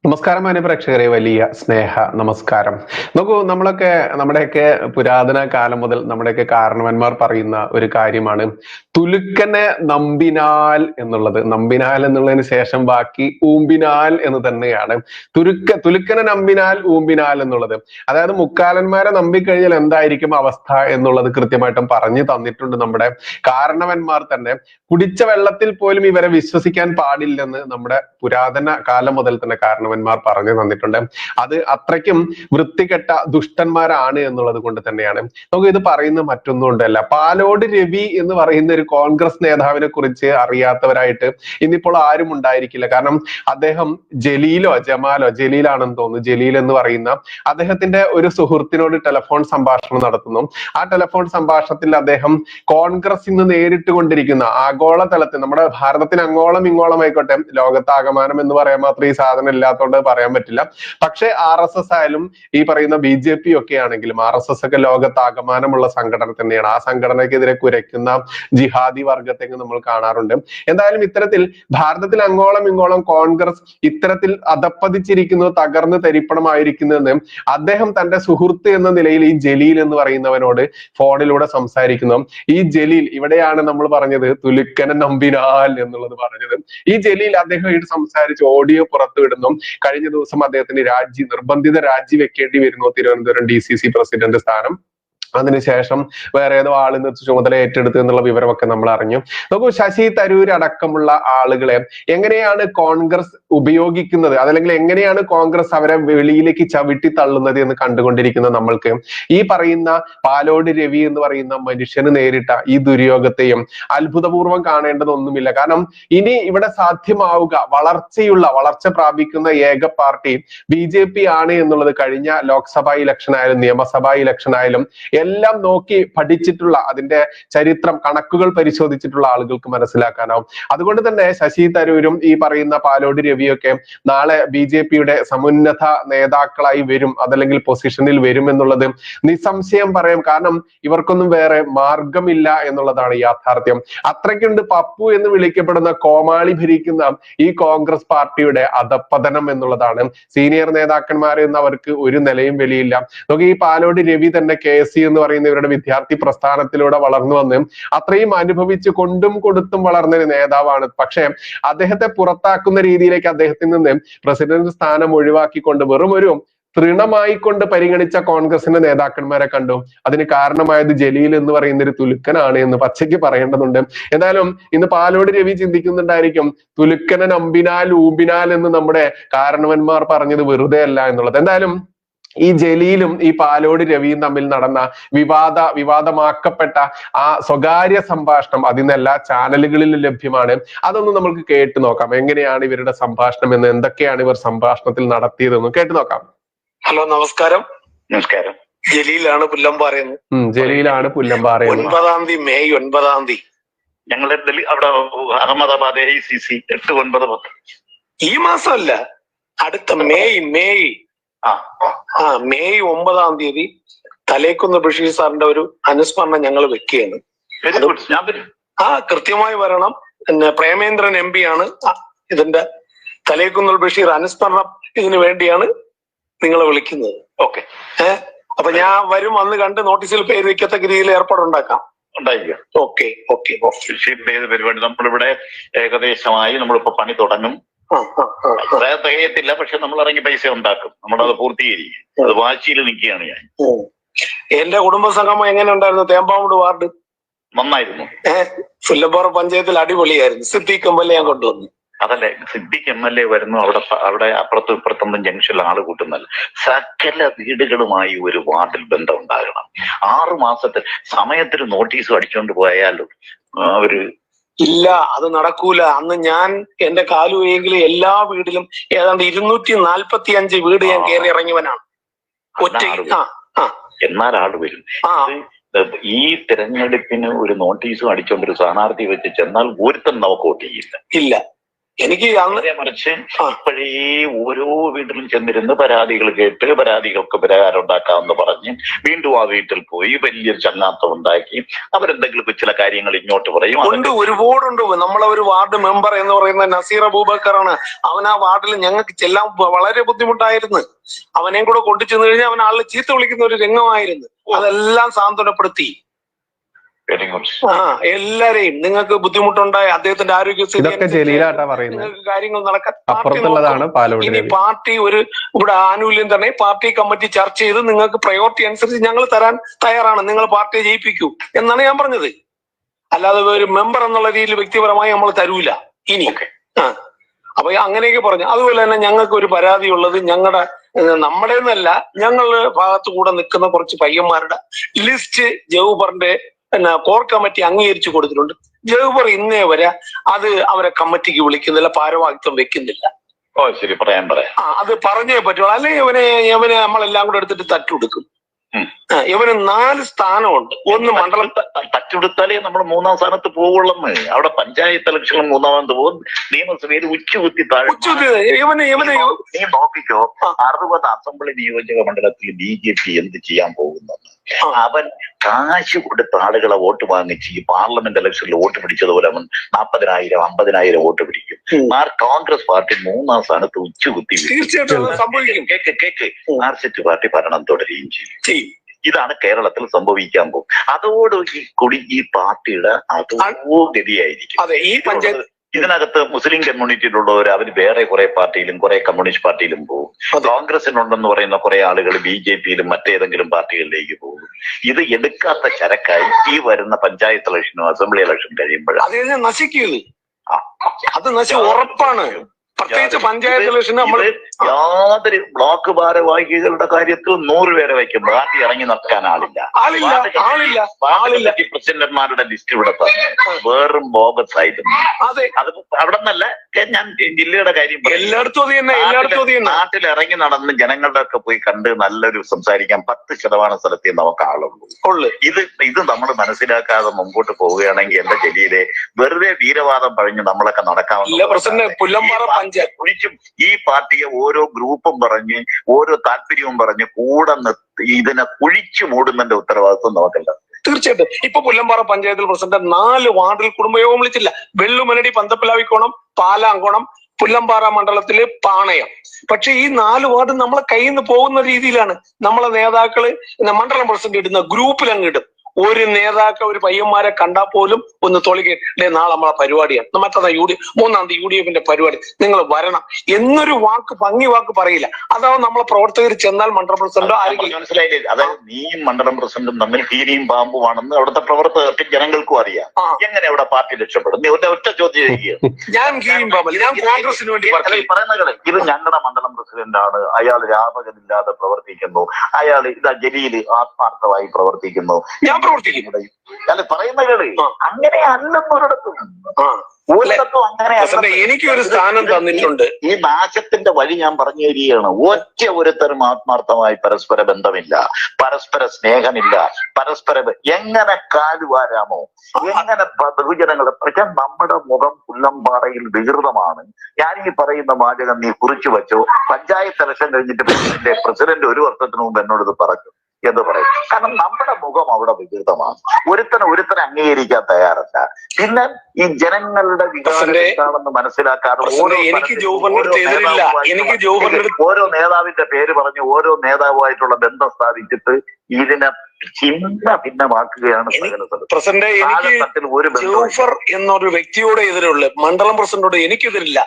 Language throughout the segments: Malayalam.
നമസ്കാരം മാന്യ പ്രേക്ഷകരെ, വലിയ സ്നേഹ നമസ്കാരം. നോക്കൂ, നമ്മുടെയൊക്കെ പുരാതന കാലം മുതൽ നമ്മുടെയൊക്കെ കാരണവന്മാർ പറയുന്ന ഒരു കാര്യമാണ് തുലുക്കനെ നമ്പിനാൽ എന്നുള്ളത്. നമ്പിനാൽ എന്നുള്ളതിന് ശേഷം ബാക്കി ഊമ്പിനാൽ എന്ന് തന്നെയാണ്. തുലുക്കനെ നമ്പിനാൽ ഊമ്പിനാൽ എന്നുള്ളത്. അതായത് മുക്കാലന്മാരെ നമ്പിക്കഴിഞ്ഞാൽ എന്തായിരിക്കും അവസ്ഥ എന്നുള്ളത് കൃത്യമായിട്ടും പറഞ്ഞു തന്നിട്ടുണ്ട് നമ്മുടെ കാരണവന്മാർ തന്നെ. കുടിച്ച വെള്ളത്തിൽ പോലും ഇവരെ വിശ്വസിക്കാൻ പാടില്ലെന്ന് നമ്മുടെ പുരാതന കാലം മുതൽ തന്നെ കാരണവന്മാർ പറഞ്ഞു തന്നിട്ടുണ്ട്. അത് അത്രയ്ക്കും വൃത്തികെട്ട ദുഷ്ടന്മാരാണ് എന്നുള്ളത് കൊണ്ട് തന്നെയാണ്. നമുക്ക് ഇത് പറയുന്ന മറ്റൊന്നും കൊണ്ടല്ല. പാലോട് രവി എന്ന് പറയുന്ന ഒരു കോൺഗ്രസ് നേതാവിനെ കുറിച്ച് അറിയാത്തവരായിട്ട് ഇന്നിപ്പോൾ ആരും ഉണ്ടായിരിക്കില്ല. കാരണം അദ്ദേഹം ജലീലാണെന്ന് തോന്നുന്നു, ജലീൽ എന്ന് പറയുന്ന അദ്ദേഹത്തിന്റെ ഒരു സുഹൃത്തിനോട് ടെലിഫോൺ സംഭാഷണം നടത്തുന്നു. ആ ടെലിഫോൺ സംഭാഷണത്തിൽ അദ്ദേഹം കോൺഗ്രസ് ഇന്ന് നേരിട്ട് കൊണ്ടിരിക്കുന്ന ആഗോള തലത്തിൽ, നമ്മുടെ ഭാരതത്തിന് അങ്ങോളം ഇങ്ങോളം ആയിക്കോട്ടെ, ലോകത്താകമാനം എന്ന് പറയാൻ മാത്രം ഈ സാധനം ഇല്ലാത്തതുകൊണ്ട് പറയാൻ പറ്റില്ല. പക്ഷെ RSS ആയാലും ഈ പറയുന്ന BJP ഒക്കെ ആണെങ്കിലും RSS ഒക്കെ ലോകത്താകമാനമുള്ള സംഘടന തന്നെയാണ്. ആ സംഘടനക്കെതിരെ കുരയ്ക്കുന്ന ജിഹാദി വർഗത്തേക്ക് നമ്മൾ കാണാറുണ്ട്. എന്തായാലും ഇത്തരത്തിൽ ഭാരതത്തിൽ അങ്ങോളം ഇങ്ങോളം കോൺഗ്രസ് ഇത്തരത്തിൽ അധപ്പതിച്ചിരിക്കുന്നു, തകർന്ന് തരിപ്പണമായിരിക്കുന്നെന്ന് അദ്ദേഹം തന്റെ സുഹൃത്ത് എന്ന നിലയിൽ ഈ ജലീൽ എന്ന് പറയുന്നവനോട് ഫോണിലൂടെ സംസാരിക്കുന്നു. ഈ ജലീൽ, ഇവിടെയാണ് നമ്മൾ പറഞ്ഞത് തുലുക്കനെ നമ്പിനാൽ എന്നുള്ളത് പറഞ്ഞത്. ഈ ജലീൽ അദ്ദേഹമായിട്ട് സംസാരിച്ച് ഓഡിയോ പുറത്തു വിടുന്നു. കഴിഞ്ഞ ദിവസം അദ്ദേഹത്തിന് നിർബന്ധിത രാജി വെക്കേണ്ടി വരുന്നു, തിരുവനന്തപുരം DCC പ്രസിഡന്റ് സ്ഥാനം. അതിനുശേഷം വേറെ ഏതോ ആളിന്ന് ചുമതല ഏറ്റെടുത്തു എന്നുള്ള വിവരമൊക്കെ നമ്മൾ അറിഞ്ഞു. നോക്കൂ, ശശി തരൂർ അടക്കമുള്ള ആളുകളെ എങ്ങനെയാണ് കോൺഗ്രസ് ഉപയോഗിക്കുന്നത്, അതല്ലെങ്കിൽ എങ്ങനെയാണ് കോൺഗ്രസ് അവരെ വെളിയിലേക്ക് ചവിട്ടി തള്ളുന്നത് എന്ന് കണ്ടുകൊണ്ടിരിക്കുന്ന നമ്മൾക്ക് ഈ പറയുന്ന പാലോട് രവി എന്ന് പറയുന്ന മനുഷ്യന് നേരിട്ട ഈ ദുര്യോഗത്തെയും അത്ഭുതപൂർവ്വം കാണേണ്ടതൊന്നുമില്ല. കാരണം ഇനി ഇവിടെ സാധ്യമാവുക വളർച്ച പ്രാപിക്കുന്ന ഏക പാർട്ടി BJP ആണ് എന്നുള്ളത് കഴിഞ്ഞ ലോക്സഭാ ഇലക്ഷൻ ആയാലും നിയമസഭാ ഇലക്ഷൻ ആയാലും എല്ലാം നോക്കി പഠിച്ചിട്ടുള്ള, അതിന്റെ ചരിത്രം കണക്കുകൾ പരിശോധിച്ചിട്ടുള്ള ആളുകൾക്ക് മനസ്സിലാക്കാനാവും. അതുകൊണ്ട് തന്നെ ശശി തരൂരും ഈ പറയുന്ന പാലോട് രവിയൊക്കെ നാളെ BJPയുടെ സമുന്നത നേതാക്കളായി വരും, അതല്ലെങ്കിൽ പൊസിഷനിൽ വരും എന്നുള്ളത് നിസ്സംശയം പറയാം. കാരണം ഇവർക്കൊന്നും വേറെ മാർഗമില്ല എന്നുള്ളതാണ് യാഥാർത്ഥ്യം. അത്രയ്ക്കുണ്ട് പപ്പു എന്ന് വിളിക്കപ്പെടുന്ന കോമാളി ഭരിക്കുന്ന ഈ കോൺഗ്രസ് പാർട്ടിയുടെ അധപ്പതനം എന്നുള്ളതാണ്. സീനിയർ നേതാക്കന്മാർ എന്ന് അവർക്ക് ഒരു നിലയും വിലയില്ല. നമുക്ക് ഈ പാലോട് രവി തന്നെ KSC എന്ന് പറയുന്ന ഇവരുടെ വിദ്യാർത്ഥി പ്രസ്ഥാനത്തിലൂടെ വളർന്നു വന്ന് അത്രയും അനുഭവിച്ച് കൊണ്ടും കൊടുത്തും വളർന്ന ഒരു നേതാവാണ്. പക്ഷെ അദ്ദേഹത്തെ പുറത്താക്കുന്ന രീതിയിലേക്ക് അദ്ദേഹത്തിൽ നിന്ന് പ്രസിഡന്റ് സ്ഥാനം ഒഴിവാക്കിക്കൊണ്ട് വെറും ഒരു തൃണമായിക്കൊണ്ട് പരിഗണിച്ച കോൺഗ്രസിന്റെ നേതാക്കന്മാരെ കണ്ടു. അതിന് കാരണമായത് ജലീൽ എന്ന് പറയുന്ന ഒരു തുലുക്കനാണ് എന്ന് പച്ചയ്ക്ക് പറയേണ്ടതുണ്ട്. എന്തായാലും ഇന്ന് പാലോട് രവി ചിന്തിക്കുന്നുണ്ടായിരിക്കും തുലുക്കനെ നമ്പിനാൽ ഊമ്പിനാൽ എന്ന് നമ്മുടെ കാരണവന്മാർ പറഞ്ഞത് വെറുതെ അല്ല എന്നുള്ളത്. എന്തായാലും ഈ ജലീലും ഈ പാലോട് രവിയും തമ്മിൽ നടന്ന വിവാദമാക്കപ്പെട്ട ആ സ്വകാര്യ സംഭാഷണം അതിന്ന് എല്ലാ ചാനലുകളിലും ലഭ്യമാണ്. അതൊന്ന് നമുക്ക് കേട്ടു നോക്കാം. എങ്ങനെയാണ് ഇവരുടെ സംഭാഷണം എന്ന്, എന്തൊക്കെയാണ് ഇവർ സംഭാഷണത്തിൽ നടത്തിയതെന്ന് കേട്ടു നോക്കാം. ഹലോ, നമസ്കാരം. നമസ്കാരം. ജലീലാണ് പുല്ലമ്പാറയെന്ന്. ജലീലാണ് പുല്ലമ്പാറ. 9-ാം തീയതി, മെയ് 9-ാം തീയതി ഞങ്ങളുടെ അവിടെ അഹമ്മദാബാദ് AICC 8, 9, 10 ഈ മാസമല്ല, അടുത്ത മെയ് മെയ് 9-ാം തീയതി തലേക്കുന്ന് ബഷീർ സാറിന്റെ ഒരു അനുസ്മരണം ഞങ്ങൾ വെക്കുകയാണ്. കൃത്യമായി വരണം. പിന്നെ പ്രേമേന്ദ്രൻ MP ആണ് ഇതിന്റെ തലേക്കുന്ന് ബഷീർ അനുസ്മരണം, ഇതിനു വേണ്ടിയാണ് നിങ്ങളെ വിളിക്കുന്നത്. ഓക്കെ. അപ്പൊ ഞാൻ വരും, അന്ന് കണ്ട് നോട്ടീസിൽ പേര് വെക്കത്തക്ക രീതിയിൽ ഏർപ്പാടുണ്ടാക്കാം. ഉണ്ടായിരിക്കാം. Okay okay. ബഷീറിന്റെ പരിപാടി നമ്മളിവിടെ ഏകദേശമായി നമ്മളിപ്പോ പണി തുടങ്ങും. തികയത്തില്ല, പക്ഷെ നമ്മൾ ഇറങ്ങി പൈസ ഉണ്ടാക്കും, നമ്മളത് പൂർത്തീകരിക്കും. അത് വാശിയിൽ നിൽക്കുകയാണ് ഞാൻ. എന്റെ കുടുംബസംഗമം എങ്ങനെ ഉണ്ടായിരുന്നു? തേമ്പാമൂട് വാർഡ് നന്നായിരുന്നു. പുല്ലമ്പാറ പഞ്ചായത്തിൽ അടിപൊളിയായിരുന്നു. സിദ്ദീഖ് MLA ഞാൻ കൊണ്ടുവന്നു. അതല്ലേ, സിദ്ദീഖ് MLA വരുന്നു. അവിടെ അപ്പുറത്തും ഇപ്പുറത്തൊന്നും ജംഗ്ഷനിൽ ആള് കൂട്ടുന്നല്ല. സകല വീടുകളുമായി ഒരു വാർഡിൽ ബന്ധം ഉണ്ടാകണം. 6 മാസത്തിൽ സമയത്തിന് നോട്ടീസ് അടിച്ചുകൊണ്ട് പോയാലും അവര് ഇല്ല, അത് നടക്കൂല. അന്ന് ഞാൻ എന്റെ കാലുവെങ്കിൽ എല്ലാ വീടിലും ഏതാണ്ട് 245 വീട് ഞാൻ കയറി ഇറങ്ങിയവനാണ്. എന്നാൽ ആള് വരും. ഈ തെരഞ്ഞെടുപ്പിന് ഒരു നോട്ടീസും അടിച്ചോണ്ട് ഒരു സ്ഥാനാർത്ഥി വെച്ച് ചെന്നാൽ ഒരുത്തൻ നമുക്ക് വോട്ട് ചെയ്യില്ല. ഇല്ല. എനിക്ക് അന്ന് മറിച്ച് ഇപ്പോഴേ ഓരോ വീട്ടിലും ചെന്നിരുന്ന് പരാതികൾ കേട്ട് പരാതികൾക്ക് പരിഹാരം ഉണ്ടാക്കാമെന്ന് പറഞ്ഞ് വീണ്ടും ആ വീട്ടിൽ പോയി വലിയൊരു ചങ്ങാത്തം ഉണ്ടാക്കി അവരെന്തെങ്കിലും ചില കാര്യങ്ങൾ ഇങ്ങോട്ട് പറയും. ഉണ്ട്, ഒരുപാടുണ്ട്. നമ്മളെ ഒരു വാർഡ് മെമ്പർ എന്ന് പറയുന്ന നസീർ അബൂബക്കറാണ്. അവൻ ആ വാർഡിൽ ഞങ്ങൾക്ക് ചെല്ലാൻ വളരെ ബുദ്ധിമുട്ടായിരുന്നു. അവനെയും കൂടെ കൊണ്ടു ചെന്ന് കഴിഞ്ഞാൽ അവൻ ആളിൽ ചീത്ത വിളിക്കുന്ന ഒരു രംഗമായിരുന്നു. അതെല്ലാം സാന്ത്വനപ്പെടുത്തി. എല്ലാരെയും നിങ്ങൾക്ക് ബുദ്ധിമുട്ടുണ്ടായി അദ്ദേഹത്തിന്റെ ആരോഗ്യസ്ഥിതി നിങ്ങൾക്ക് കാര്യങ്ങൾ നടക്കാൻ ഇനി പാർട്ടി ഇവിടെ ആനുകൂല്യം തന്നെ പാർട്ടി കമ്മിറ്റി ചർച്ച ചെയ്ത് നിങ്ങൾക്ക് പ്രയോറിറ്റി അനുസരിച്ച് ഞങ്ങൾ തരാൻ തയ്യാറാണ്, നിങ്ങൾ പാർട്ടിയെ ജയിപ്പിക്കൂ എന്നാണ് ഞാൻ പറഞ്ഞത്. അല്ലാതെ ഒരു മെമ്പർ എന്നുള്ള രീതിയിൽ വ്യക്തിപരമായി നമ്മൾ തരൂല ഇനി. അപ്പൊ അങ്ങനെയൊക്കെ പറഞ്ഞു. അതുപോലെ തന്നെ ഞങ്ങൾക്ക് ഒരു പരാതി ഉള്ളത് നമ്മുടെ എന്നല്ല, ഞങ്ങളുടെ ഭാഗത്തു കൂടെ നിൽക്കുന്ന കുറച്ച് പയ്യന്മാരുടെ ലിസ്റ്റ് ജവഹറിന്റെ കോർ കമ്മിറ്റി അംഗീകരിച്ചു കൊടുത്തിട്ടുണ്ട്. ജവഹർ ഇന്നേ വരെ അത് അവരെ കമ്മിറ്റിക്ക് വിളിക്കുന്നില്ല, ഭാരവാഹിത്വം വെക്കുന്നില്ല. ശരി, പറയാം. അത് പറഞ്ഞേ പറ്റുള്ളൂ, അല്ലെങ്കിൽ ഇവനെ നമ്മളെല്ലാം കൂടെ എടുത്തിട്ട് തട്ടുകൊടുക്കും. ഇവന് 4 സ്ഥാനമുണ്ട്. ഒന്ന് മണ്ഡലം തച്ചുകൊടുത്താലേ നമ്മൾ 3ാം സ്ഥാനത്ത് പോകുള്ളന്ന്. അവിടെ പഞ്ചായത്ത് ഇലക്ഷൻ 3ാമത് പോകും, നിയമസഭയിൽ ഉച്ചകുത്തി താഴെ. നീ നോക്കിക്കോ, 60 അസംബ്ലി നിയോജക മണ്ഡലത്തിൽ BJP എന്ത് ചെയ്യാൻ പോകുന്നെന്ന്. അവൻ കാശ് കൊടുത്ത ആളുകളെ വോട്ട് വാങ്ങിച്ച് ഈ പാർലമെന്റ് ഇലക്ഷനിൽ വോട്ട് പിടിച്ചതുപോലെ അവൻ 40,000 50,000 വോട്ട് പിടിക്കും. കോൺഗ്രസ് പാർട്ടി 3ാം സ്ഥാനത്ത് ഉച്ചകുത്തി. കേക്ക് മാർക്സിസ്റ്റ് പാർട്ടി ഭരണം തുടരുകയും ചെയ്യും. ഇതാണ് കേരളത്തിൽ സംഭവിക്കാൻ പോകും. അതോട് ഈ പാർട്ടിയുടെ അതോ ഗതിയായിരിക്കും. ഇതിനകത്ത് മുസ്ലിം കമ്മ്യൂണിറ്റിയിലുള്ളവർ അവർ വേറെ കുറെ പാർട്ടിയിലും കുറെ കമ്മ്യൂണിസ്റ്റ് പാർട്ടിയിലും പോകും. കോൺഗ്രസിനുണ്ടെന്ന് പറയുന്ന കുറെ ആളുകൾ BJPയിലും മറ്റേതെങ്കിലും പാർട്ടികളിലേക്ക് പോകും. ഇത് എടുക്കാത്ത ചരക്കായി ഈ വരുന്ന പഞ്ചായത്ത് ഇലക്ഷനും അസംബ്ലി ഇലക്ഷൻ കഴിയുമ്പോഴാണ് നശിക്കുന്നത്. അത് ഉറപ്പാണ്. പ്രത്യേകിച്ച് പഞ്ചായത്ത് ഇലക്ഷൻ നമ്മൾ യാതൊരു ബ്ലോക്ക് ഭാരവാഹികളുടെ കാര്യത്തിൽ 100 പേരെ വയ്ക്കും. പാർട്ടി ഇറങ്ങി നടക്കാൻ ആളില്ല. പ്രസിഡന്റുമാരുടെ ലിസ്റ്റ് ഇവിടെ തന്നെ വേറും ബോഗസ് ആയിരുന്നു. അത് അവിടെ നിന്നല്ല, ഞാൻ ജില്ലയുടെ കാര്യം നാട്ടിൽ ഇറങ്ങി നടന്ന് ജനങ്ങളുടെ ഒക്കെ പോയി കണ്ട് നല്ലൊരു സംസാരിക്കാൻ 10% സ്ഥലത്തേ നമുക്ക് ആളുള്ളൂ. ഇത് നമ്മൾ മനസ്സിലാക്കാതെ മുമ്പോട്ട് പോവുകയാണെങ്കിൽ എന്റെ ജില്ലയിലെ വെറുതെ വീരവാദം പറഞ്ഞ് നമ്മളൊക്കെ നടക്കാമെന്ന് ഒഴിച്ചും ഈ പാർട്ടിയെ ഓരോ ഗ്രൂപ്പും പറഞ്ഞ് ഓരോ താല്പര്യവും പറഞ്ഞ് കൂടെ ഇതിനെ കുഴിച്ചു മൂടുന്നതിന്റെ ഉത്തരവാദിത്വം നമുക്കല്ല. തീർച്ചയായിട്ടും. ഇപ്പൊ പുല്ലമ്പാറ പഞ്ചായത്തിൽ പ്രസിഡന്റ് 4 വാർഡിൽ കുടുംബയോഗം വിളിച്ചില്ല. വെള്ളുമനടി, പന്തപ്പിലാവിക്കോണം, പാലാങ്കോണം, പുല്ലമ്പാറ മണ്ഡലത്തില് പാണയം. പക്ഷെ ഈ 4 വാർഡ് നമ്മളെ കയ്യിൽ നിന്ന് പോകുന്ന രീതിയിലാണ്. നമ്മളെ നേതാക്കള് മണ്ഡലം പ്രസിഡന്റ് ഇടുന്ന ഗ്രൂപ്പിൽ അങ്ങ് ഇടും. ഒരു നേതാക്കൾ ഒരു പയ്യന്മാരെ കണ്ടാൽ പോലും ഒന്ന് തൊളിക്കേ, നാളെ നമ്മളെ പരിപാടിയാണ്, മറ്റന്നാ 3-ാം തീയതി UDFന്റെ പരിപാടി, നിങ്ങൾ വരണം എന്നൊരു ഭംഗി വാക്ക് പറയില്ല. അതാവും നമ്മളെ പ്രവർത്തകർ ചെന്നാൽ മണ്ഡലം പ്രസിഡന്റോ ആരെങ്കിലും മനസ്സിലായില്ലേ? അതായത് നീയും മണ്ഡലം പ്രസിഡന്റും തമ്മിൽ കീരിയും പാമ്പുമാണെന്ന് അവിടുത്തെ പ്രവർത്തകർക്ക് ജനങ്ങൾക്കും അറിയാം. എങ്ങനെ അവിടെ പാർട്ടി രക്ഷപ്പെടും? നീ ഒറ്റ ചോദ്യം ചെയ്യുക. ഞാൻ കീരിയും പാമ്പല്ല, ഞാൻ കോൺഗ്രസിന് വേണ്ടി പറയുന്നത്. ഇത് ഞങ്ങളുടെ മണ്ഡലം പ്രസിഡന്റാണ്, അയാൾ രാപകലില്ലാതെ പ്രവർത്തിക്കുന്നു, അയാൾ ജലീല് ആത്മാർത്ഥമായി പ്രവർത്തിക്കുന്നു, ഞാൻ അല്ല പറയുന്നകള് അങ്ങനെ അല്ലെന്നൊരിടത്തും എനിക്കൊരു സ്ഥാനം തന്നിട്ടുണ്ട്. ഈ നാശത്തിന്റെ വഴി ഞാൻ പറഞ്ഞു തരികയാണ്. ഒറ്റ ഒരുത്തരും ആത്മാർത്ഥമായി പരസ്പര ബന്ധമില്ല, പരസ്പര സ്നേഹമില്ല, എങ്ങനെ കാലുവാരാമോ, എങ്ങനെ ബഹുജനങ്ങളെ. പക്ഷെ നമ്മുടെ മുഖം പുല്ലമ്പാറയിൽ വികൃതമാണ്. ഞാൻ ഈ പറയുന്ന വാചകം നീ കുറിച്ചു വെച്ചോ. പഞ്ചായത്ത് ഇലക്ഷൻ കഴിഞ്ഞിട്ട് പ്രസിഡന്റ് 1 വർഷത്തിന് മുമ്പ് എന്നോട് ഇത് പറഞ്ഞു എന്ന് പറയും. കാരണം നമ്മുടെ മുഖം അവിടെ വികൃതമാണ്. ഒരുത്തനെ അംഗീകരിക്കാൻ തയ്യാറല്ല. പിന്നെ ഈ ജനങ്ങളുടെ വികാരം എന്താണെന്ന് മനസ്സിലാക്കാതെ ഓരോ നേതാവിന്റെ പേര് പറഞ്ഞ് ഓരോ നേതാവുമായിട്ടുള്ള ബന്ധം സ്ഥാപിച്ചിട്ട് ഇതിനെ ഭിന്നമാക്കുകയാണ്. പ്രസിഡന്റ്, എനിക്ക് ജോഫർ എന്നൊരു വ്യക്തിയോട് എതിരുള്ള മണ്ഡലം പ്രസിഡന്റോട് എനിക്കെതിരില്ല.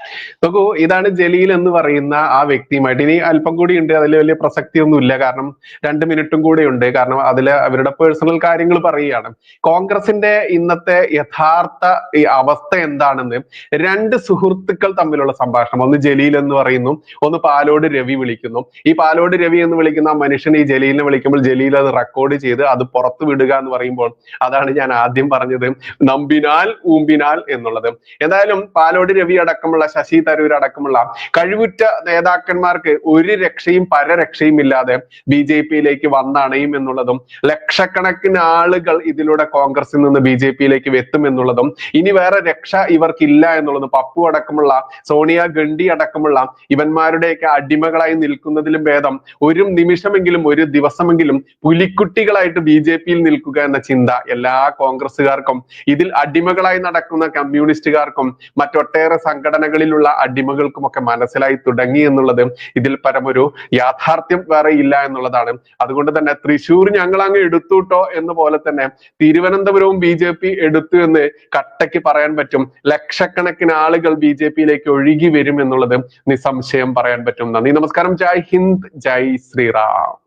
നോക്കൂ, ഇതാണ് ജലീൽ എന്ന് പറയുന്ന ആ വ്യക്തിയുമായിട്ട് ഇനി അല്പം കൂടി ഉണ്ട്. അതിൽ വലിയ പ്രസക്തിയൊന്നുമില്ല, കാരണം 2 മിനിറ്റും കൂടെ ഉണ്ട്. കാരണം അതിൽ അവരുടെ പേഴ്സണൽ കാര്യങ്ങൾ പറയുകയാണ്. കോൺഗ്രസിന്റെ ഇന്നത്തെ യഥാർത്ഥ ഈ അവസ്ഥ എന്താണെന്ന് 2 സുഹൃത്തുക്കൾ തമ്മിലുള്ള സംഭാഷണം. ഒന്ന് ജലീൽ എന്ന് പറയുന്നു, ഒന്ന് പാലോട് രവി വിളിക്കുന്നു. ഈ പാലോട് രവി എന്ന് വിളിക്കുന്ന ആ മനുഷ്യൻ ഈ ജലീലിനെ വിളിക്കുമ്പോൾ ജലീൽ അത് റെക്കോർഡ് ചെയ്ത് അത് പുറത്തു വിടുക എന്ന് പറയുമ്പോൾ അതാണ് ഞാൻ ആദ്യം പറഞ്ഞത്, നമ്പിനാൽ ഊമ്പിനാൽ എന്നുള്ളത്. എന്തായാലും പാലോട് രവി അടക്കമുള്ള ശശി തരൂർ അടക്കമുള്ള കഴിവുറ്റ നേതാക്കന്മാർക്ക് ഒരു രക്ഷയും പരരക്ഷയും ഇല്ലാതെ BJPയിലേക്ക് വന്ന നണയും എന്നുള്ളതും ലക്ഷക്കണക്കിന് ആളുകൾ ഇതിലൂടെ കോൺഗ്രസിൽ നിന്ന് BJP-യിലേക്ക് എത്തും എന്നുള്ളതും ഇനി വേറെ രക്ഷ ഇവർക്കില്ല എന്നുള്ളതും പപ്പു അടക്കമുള്ള സോണിയ ഗാന്ധി അടക്കമുള്ള ഇവന്മാരുടെയൊക്കെ അടിമകളായി നിൽക്കുന്നതിലും ഭേദം ഒരു നിമിഷമെങ്കിലും ഒരു ദിവസമെങ്കിലും പുലിക്കുട്ടികളായിട്ട് BJP-യിൽ നിൽക്കുക എന്ന ചിന്ത എല്ലാ കോൺഗ്രസ്സുകാർക്കും ഇതിൽ അടിമകളായി നടക്കുന്ന കമ്മ്യൂണിസ്റ്റുകാർക്കും മറ്റൊട്ടേറെ സംഘടനകളിലുള്ള അടിമകൾക്കുമൊക്കെ മനസ്സിലായി തുടങ്ങി എന്നുള്ളത് ഇതിൽ പരമൊരു യാഥാർത്ഥ്യം വേറെ ഇല്ല എന്നുള്ളതാണ്. അതുകൊണ്ട് തന്നെ തൃശ്ശൂർ ഞങ്ങൾ അങ്ങ് എടുത്തുട്ടോ എന്ന് പോലെ തന്നെ തിരുവനന്തപുരവും BJP എടുത്തു എന്ന് കട്ടയ്ക്ക് പറയാൻ പറ്റും. ലക്ഷക്കണക്കിന് ആളുകൾ BJP-യിലേക്ക് ഒഴുകി വരും എന്നുള്ളത് നിസ്സംശയം പറയാൻ പറ്റും. നന്ദി, നമസ്കാരം. ജയ് ഹിന്ദ്, ജയ് ശ്രീറാം.